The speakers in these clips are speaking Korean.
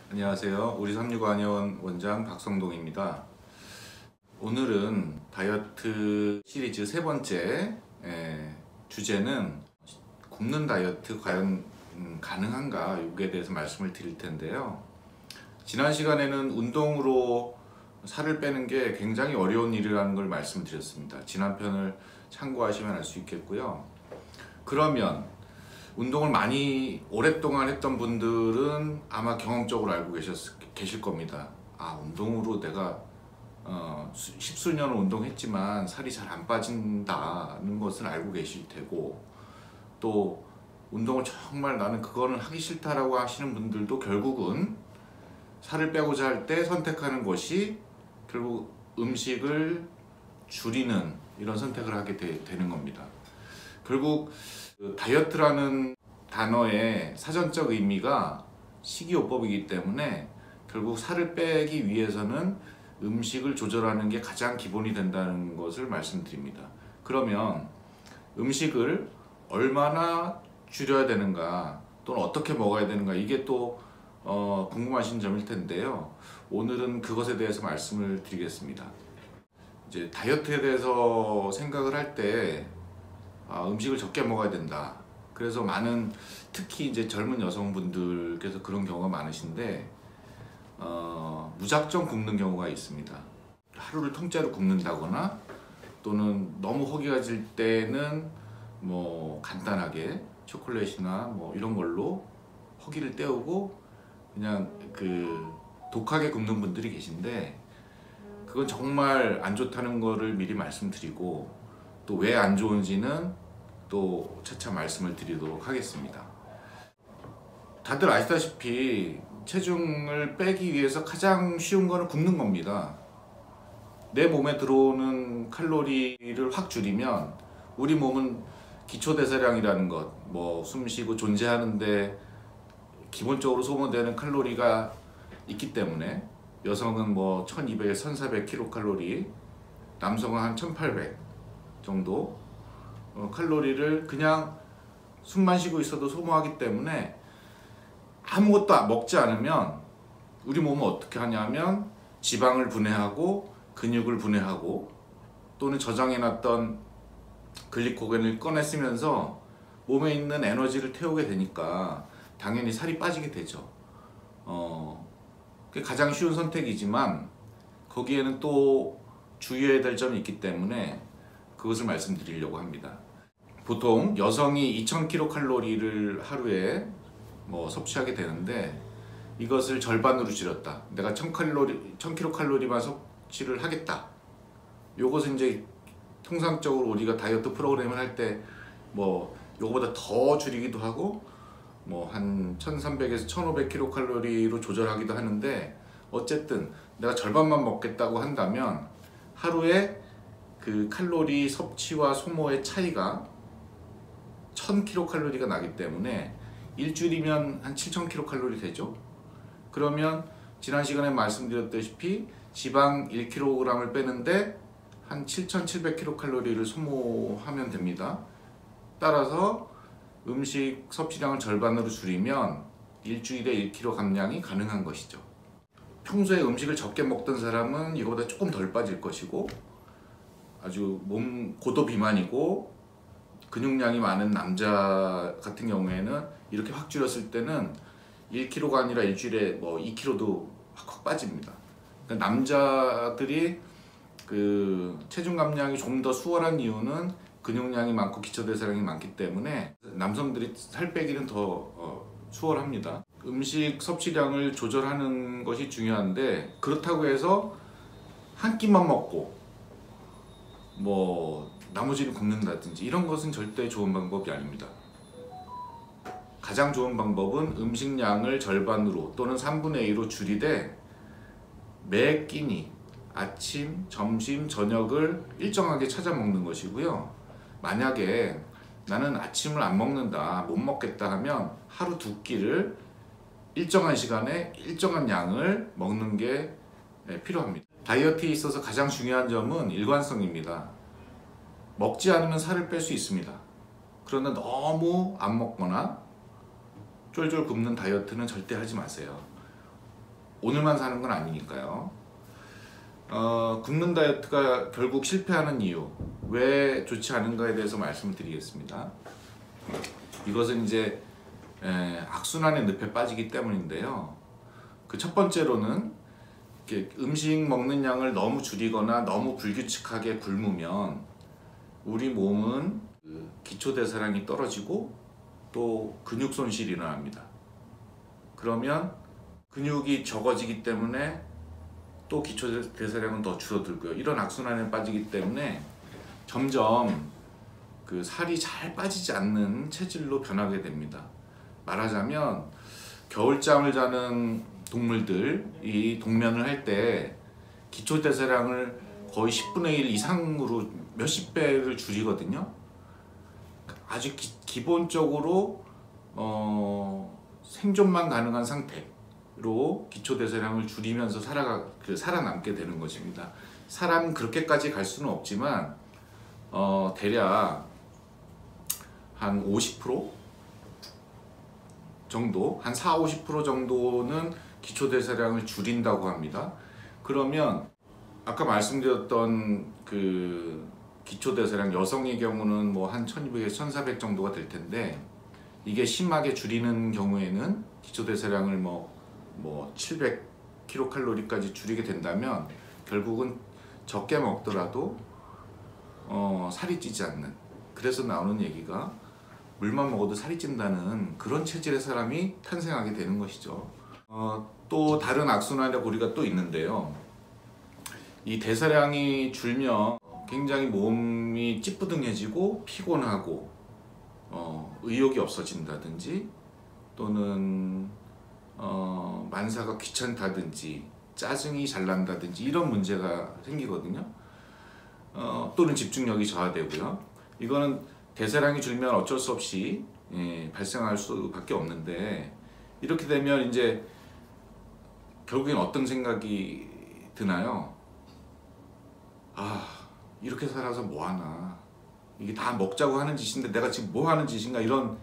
안녕하세요. 우리 365한의원 원장 박성동입니다. 오늘은 다이어트 시리즈 세 번째 주제는 굶는 다이어트 과연 가능한가, 이에 대해서 말씀을 드릴 텐데요. 지난 시간에는 운동으로 살을 빼는 게 굉장히 어려운 일이라는 걸 말씀드렸습니다. 지난 편을 참고하시면 알 수 있겠고요. 그러면 운동을 많이 오랫동안 했던 분들은 아마 경험적으로 알고 계실 겁니다. 운동으로 내가 십수년을 운동했지만 살이 잘 안 빠진다는 것을 알고 계실 테고, 또 운동을 정말 나는 그거는 하기 싫다라고 하시는 분들도 결국은 살을 빼고자 할 때 선택하는 것이 결국 음식을 줄이는 이런 선택을 하게 되는 겁니다. 결국 다이어트라는 단어의 사전적 의미가 식이요법이기 때문에 결국 살을 빼기 위해서는 음식을 조절하는 게 가장 기본이 된다는 것을 말씀드립니다. 그러면 음식을 얼마나 줄여야 되는가, 또는 어떻게 먹어야 되는가, 이게 또 궁금하신 점일 텐데요. 오늘은 그것에 대해서 말씀을 드리겠습니다. 이제 다이어트에 대해서 생각을 할 때 음식을 적게 먹어야 된다. 그래서 특히 이제 젊은 여성분들께서 그런 경우가 많으신데, 무작정 굶는 경우가 있습니다. 하루를 통째로 굶는다거나, 또는 너무 허기가 질 때는 뭐 간단하게 초콜릿이나 뭐 이런 걸로 허기를 때우고 그냥 독하게 굶는 분들이 계신데, 그건 정말 안 좋다는 거를 미리 말씀드리고, 또 왜 안 좋은지는 또 차차 말씀을 드리도록 하겠습니다. 다들 아시다시피 체중을 빼기 위해서 가장 쉬운 거는 굶는 겁니다. 내 몸에 들어오는 칼로리를 확 줄이면 우리 몸은 기초대사량이라는 것, 숨쉬고 존재하는데 기본적으로 소모되는 칼로리가 있기 때문에, 여성은 1200에서 1400 킬로칼로리, 남성은 한 1800 정도 칼로리를 그냥 숨만 쉬고 있어도 소모하기 때문에, 아무것도 먹지 않으면 우리 몸은 어떻게 하냐면 지방을 분해하고 근육을 분해하고, 또는 저장해놨던 글리코겐을 꺼내 쓰면서 몸에 있는 에너지를 태우게 되니까 당연히 살이 빠지게 되죠. 그게 가장 쉬운 선택이지만 거기에는 또 주의해야 될 점이 있기 때문에 그것을 말씀드리려고 합니다. 보통 여성이 2000kcal를 하루에 섭취하게 되는데, 이것을 절반으로 줄였다. 내가 1000kcal만 섭취를 하겠다. 요것은 이제 통상적으로 우리가 다이어트 프로그램을 할 때 요거보다 더 줄이기도 하고 한 1300에서 1500kcal로 조절하기도 하는데, 어쨌든 내가 절반만 먹겠다고 한다면 하루에 그 칼로리 섭취와 소모의 차이가 1000kcal가 나기 때문에 일주일이면 한 7000kcal 되죠. 그러면 지난 시간에 말씀드렸다시피 지방 1kg을 빼는데 한 7700kcal를 소모하면 됩니다. 따라서 음식 섭취량을 절반으로 줄이면 일주일에 1kg 감량이 가능한 것이죠. 평소에 음식을 적게 먹던 사람은 이거보다 조금 덜 빠질 것이고, 아주 고도 비만이고 근육량이 많은 남자 같은 경우에는 이렇게 확 줄였을 때는 1kg가 아니라 일주일에 2kg도 확 빠집니다. 그러니까 남자들이 체중 감량이 좀 더 수월한 이유는 근육량이 많고 기초대사량이 많기 때문에 남성들이 살 빼기는 더 수월합니다. 음식 섭취량을 조절하는 것이 중요한데, 그렇다고 해서 한 끼만 먹고 나머지는 굶는다든지 이런 것은 절대 좋은 방법이 아닙니다. 가장 좋은 방법은 음식량을 절반으로 또는 3분의 2로 줄이되, 매 끼니 아침, 점심, 저녁을 일정하게 찾아 먹는 것이고요. 만약에 나는 아침을 안 먹는다, 못 먹겠다 하면 하루 두 끼를 일정한 시간에 일정한 양을 먹는 게 필요합니다. 다이어트에 있어서 가장 중요한 점은 일관성입니다. 먹지 않으면 살을 뺄 수 있습니다. 그러나 너무 안 먹거나 쫄쫄 굶는 다이어트는 절대 하지 마세요. 오늘만 사는 건 아니니까요. 굶는 다이어트가 결국 실패하는 이유, 왜 좋지 않은가에 대해서 말씀드리겠습니다. 이것은 이제 악순환의 늪에 빠지기 때문인데요. 그 첫 번째로는 음식 먹는 양을 너무 줄이거나 너무 불규칙하게 굶으면 우리 몸은 기초대사량이 떨어지고 또 근육 손실이 일어납니다. 그러면 근육이 적어지기 때문에 또 기초대사량은 더 줄어들고요. 이런 악순환에 빠지기 때문에 점점 그 살이 잘 빠지지 않는 체질로 변하게 됩니다. 말하자면 겨울잠을 자는 동물들이 동면을 할 때 기초대사량을 거의 10분의 1 이상으로 몇십 배를 줄이거든요. 아주 기본적으로 생존만 가능한 상태로 기초대사량을 줄이면서 살아남게 되는 것입니다. 사람 그렇게까지 갈 수는 없지만 대략 한 50% 정도, 한 4-50% 정도는 기초대사량을 줄인다고 합니다. 그러면 아까 말씀드렸던 그 기초대사량, 여성의 경우는 뭐 한 1200에서 1400 정도가 될 텐데, 이게 심하게 줄이는 경우에는 기초대사량을 뭐 700kcal까지 줄이게 된다면 결국은 적게 먹더라도 살이 찌지 않는, 그래서 나오는 얘기가 물만 먹어도 살이 찐다는 그런 체질의 사람이 탄생하게 되는 것이죠. 또 다른 악순환의 고리가 또 있는데요. 이 대사량이 줄면 굉장히 몸이 찌뿌둥해지고 피곤하고 의욕이 없어진다든지, 또는 만사가 귀찮다든지 짜증이 잘 난다든지 이런 문제가 생기거든요. 또는 집중력이 저하되고요. 이거는 대사량이 줄면 어쩔 수 없이 발생할 수밖에 없는데, 이렇게 되면 이제 결국엔 어떤 생각이 드나요? 이렇게 살아서 뭐하나, 이게 다 먹자고 하는 짓인데 내가 지금 뭐 하는 짓인가, 이런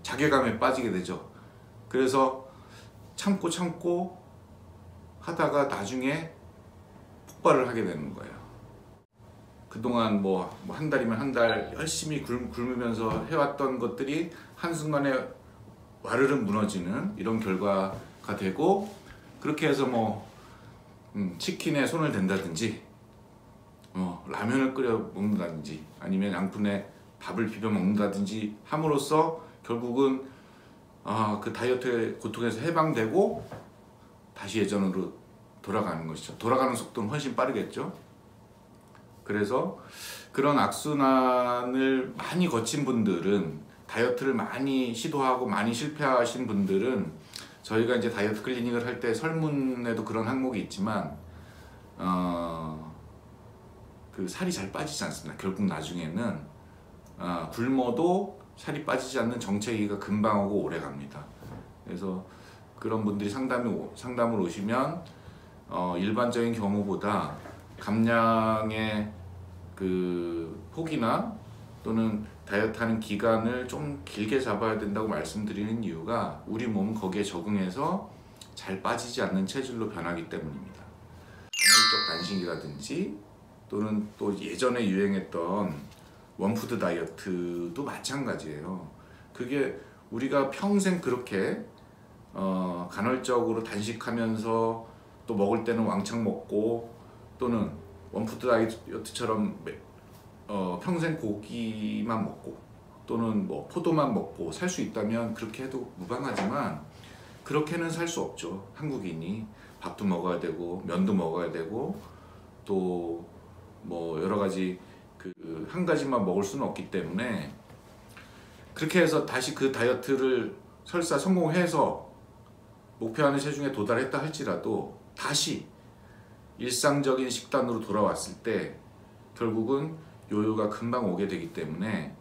자괴감에 빠지게 되죠. 그래서 참고 하다가 나중에 폭발을 하게 되는 거예요. 그동안 뭐 한 달이면 한 달 열심히 굶으면서 해왔던 것들이 한순간에 와르르 무너지는 이런 결과가 되고, 그렇게 해서 치킨에 손을 댄다든지 라면을 끓여 먹는다든지 아니면 양푼에 밥을 비벼 먹는다든지 함으로써 결국은 그 다이어트의 고통에서 해방되고 다시 예전으로 돌아가는 것이죠. 돌아가는 속도는 훨씬 빠르겠죠. 그래서 그런 악순환을 많이 거친 분들은, 다이어트를 많이 시도하고 많이 실패하신 분들은, 저희가 이제 다이어트 클리닉을 할 때 설문에도 그런 항목이 있지만 그 살이 잘 빠지지 않습니다. 결국 나중에는 굶어도 살이 빠지지 않는 정체기가 금방 오고 오래 갑니다. 그래서 그런 분들이 상담을 오시면 일반적인 경우보다 감량의 그 폭이나 또는 다이어트하는 기간을 좀 길게 잡아야 된다고 말씀드리는 이유가, 우리 몸은 거기에 적응해서 잘 빠지지 않는 체질로 변하기 때문입니다. 간헐적 단식이라든지 또는 또 예전에 유행했던 원푸드 다이어트도 마찬가지예요. 그게 우리가 평생 그렇게 간헐적으로 단식하면서 또 먹을 때는 왕창 먹고, 또는 원푸드 다이어트처럼 평생 고기만 먹고 또는 뭐 포도만 먹고 살 수 있다면 그렇게 해도 무방하지만, 그렇게는 살 수 없죠. 한국인이 밥도 먹어야 되고 면도 먹어야 되고 또 뭐 여러 가지 한 가지만 먹을 수는 없기 때문에, 그렇게 해서 다시 그 다이어트를 설사 성공해서 목표하는 체중에 도달했다 할지라도 다시 일상적인 식단으로 돌아왔을 때 결국은 요요가 금방 오게 되기 때문에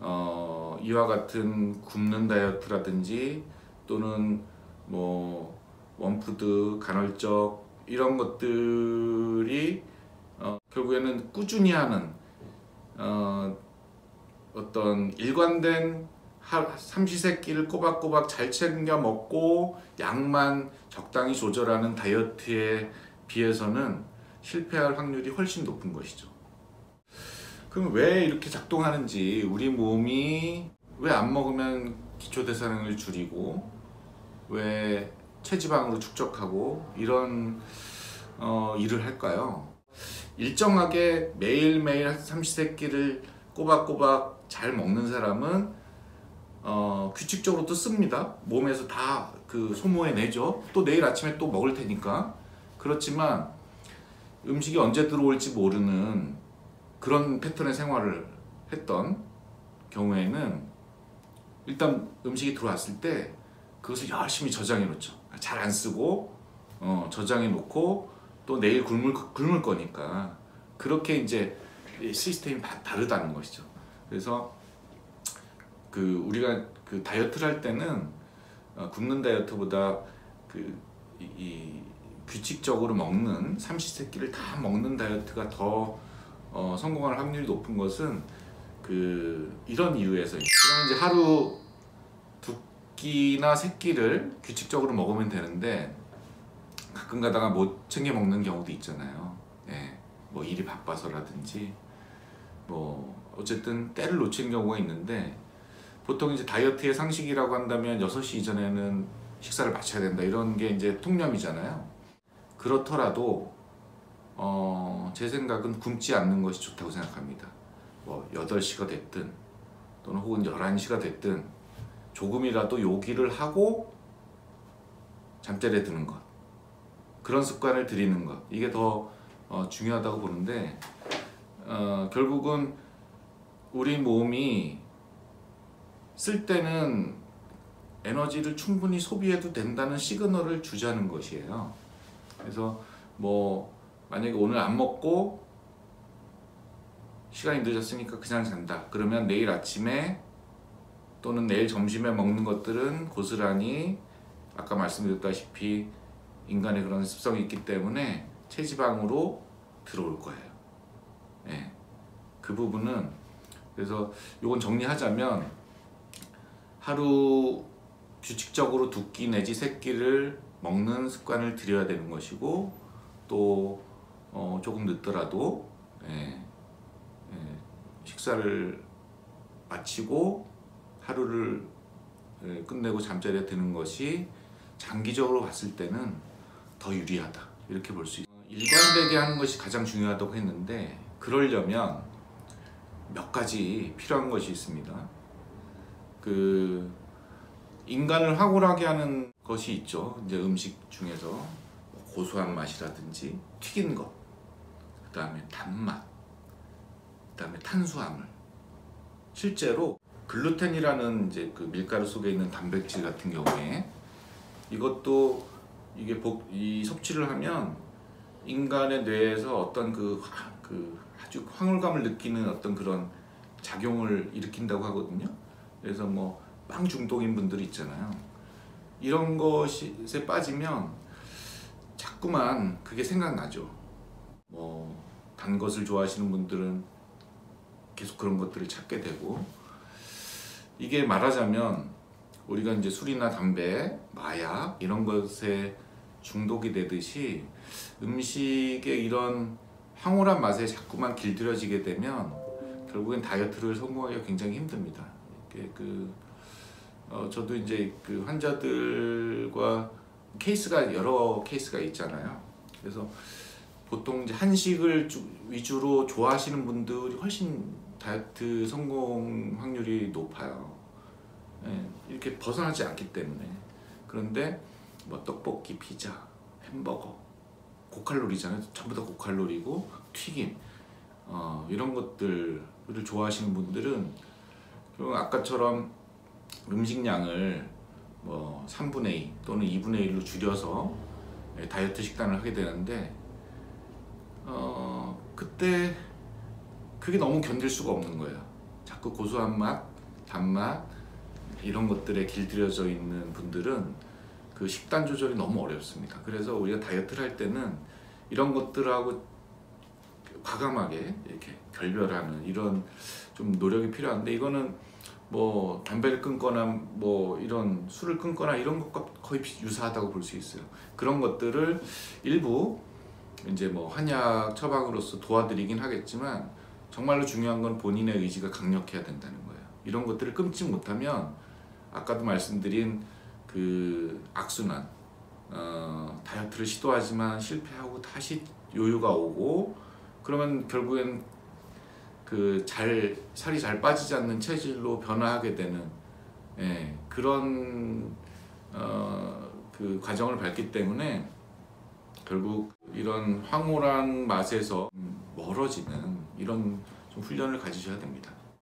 이와 같은 굶는 다이어트라든지 또는 뭐 원푸드, 간헐적 이런 것들이 결국에는 꾸준히 하는 어떤 일관된 삼시세끼를 꼬박꼬박 잘 챙겨 먹고 양만 적당히 조절하는 다이어트에 비해서는 실패할 확률이 훨씬 높은 것이죠. 그럼 왜 이렇게 작동하는지, 우리 몸이 왜 안 먹으면 기초대사량을 줄이고 왜 체지방으로 축적하고 이런 일을 할까요? 일정하게 매일매일 삼시세끼를 꼬박꼬박 잘 먹는 사람은 규칙적으로 또 씁니다. 몸에서 다 그 소모해내죠. 또 내일 아침에 또 먹을 테니까. 그렇지만 음식이 언제 들어올지 모르는 그런 패턴의 생활을 했던 경우에는 일단 음식이 들어왔을 때 그것을 열심히 저장해 놓죠. 잘 안 쓰고 저장해 놓고 또 내일 굶을 거니까. 그렇게 이제 시스템이 다르다는 것이죠. 그래서 우리가 다이어트를 할 때는 굶는 다이어트보다 이 규칙적으로 먹는 삼시세끼를 다 먹는 다이어트가 더 성공할 확률이 높은 것은 이런 이유에서, 그러면 이제 하루 2끼나 3끼를 규칙적으로 먹으면 되는데 가끔 가다가 못 챙겨 먹는 경우도 있잖아요. 예, 뭐 일이 바빠서라든지 뭐 어쨌든 때를 놓친 경우가 있는데, 보통 이제 다이어트의 상식이라고 한다면 6시 이전에는 식사를 마쳐야 된다, 이런 게 이제 통념이잖아요. 그렇더라도 제 생각은 굶지 않는 것이 좋다고 생각합니다. 뭐 8시가 됐든 또는 혹은 11시가 됐든 조금이라도 요기를 하고 잠자리에 드는 것, 그런 습관을 들이는 것, 이게 더 중요하다고 보는데, 결국은 우리 몸이 쓸 때는 에너지를 충분히 소비해도 된다는 시그널을 주자는 것이에요. 그래서 뭐 만약에 오늘 안 먹고 시간이 늦었으니까 그냥 잔다, 그러면 내일 아침에 또는 내일 점심에 먹는 것들은 고스란히 아까 말씀드렸다시피 인간의 그런 습성이 있기 때문에 체지방으로 들어올 거예요. 예, 그 부분은, 그래서 요건 정리하자면 하루 규칙적으로 2끼 내지 3끼를 먹는 습관을 들여야 되는 것이고, 또 조금 늦더라도 식사를 마치고 하루를 끝내고 잠자리에 드는 것이 장기적으로 봤을 때는 더 유리하다, 이렇게 볼 수 있어요. 일관되게 하는 것이 가장 중요하다고 했는데, 그러려면 몇 가지 필요한 것이 있습니다. 인간을 황홀하게 하는 것이 있죠. 이제 음식 중에서 고소한 맛이라든지 튀긴 것, 그 다음에 단맛, 그 다음에 탄수화물. 실제로 글루텐이라는 이제 밀가루 속에 있는 단백질 같은 경우에 이것도 이 섭취를 하면 인간의 뇌에서 어떤 아주 황홀감을 느끼는 어떤 그런 작용을 일으킨다고 하거든요. 그래서 뭐 빵 중독인 분들이 있잖아요. 이런 것에 빠지면 자꾸만 그게 생각나죠. 뭐 단 것을 좋아하시는 분들은 계속 그런 것들을 찾게 되고, 이게 말하자면 우리가 이제 술이나 담배, 마약 이런 것에 중독이 되듯이 음식의 이런 황홀한 맛에 자꾸만 길들여지게 되면 결국엔 다이어트를 성공하기가 굉장히 힘듭니다. 저도 이제 환자들과 여러 케이스가 있잖아요. 그래서 보통 이제 한식을 위주로 좋아하시는 분들이 훨씬 다이어트 성공 확률이 높아요. 이렇게 벗어나지 않기 때문에. 그런데 뭐 떡볶이, 피자, 햄버거, 고칼로리잖아요. 전부 다 고칼로리고 튀김, 이런 것들을 좋아하시는 분들은 아까처럼 음식량을 뭐 3분의 2 또는 2분의 1로 줄여서 다이어트 식단을 하게 되는데, 그때 그게 너무 견딜 수가 없는 거예요. 자꾸 고소한 맛, 단맛 이런 것들에 길들여져 있는 분들은 그 식단 조절이 너무 어렵습니다. 그래서 우리가 다이어트를 할 때는 이런 것들하고 과감하게 이렇게 결별하는 이런 좀 노력이 필요한데, 이거는 뭐 담배를 끊거나 뭐 이런 술을 끊거나 이런 것과 거의 유사하다고 볼 수 있어요. 그런 것들을 일부 이제 뭐 한약 처방으로서 도와드리긴 하겠지만 정말로 중요한 건 본인의 의지가 강력해야 된다는 거예요. 이런 것들을 끊지 못하면 아까도 말씀드린 그 악순환, 다이어트를 시도하지만 실패하고 다시 요요가 오고, 그러면 결국엔 그 살이 잘 빠지지 않는 체질로 변화하게 되는, 그런 그 과정을 밟기 때문에 결국 이런 황홀한 맛에서 멀어지는 이런 좀 훈련을 가지셔야 됩니다.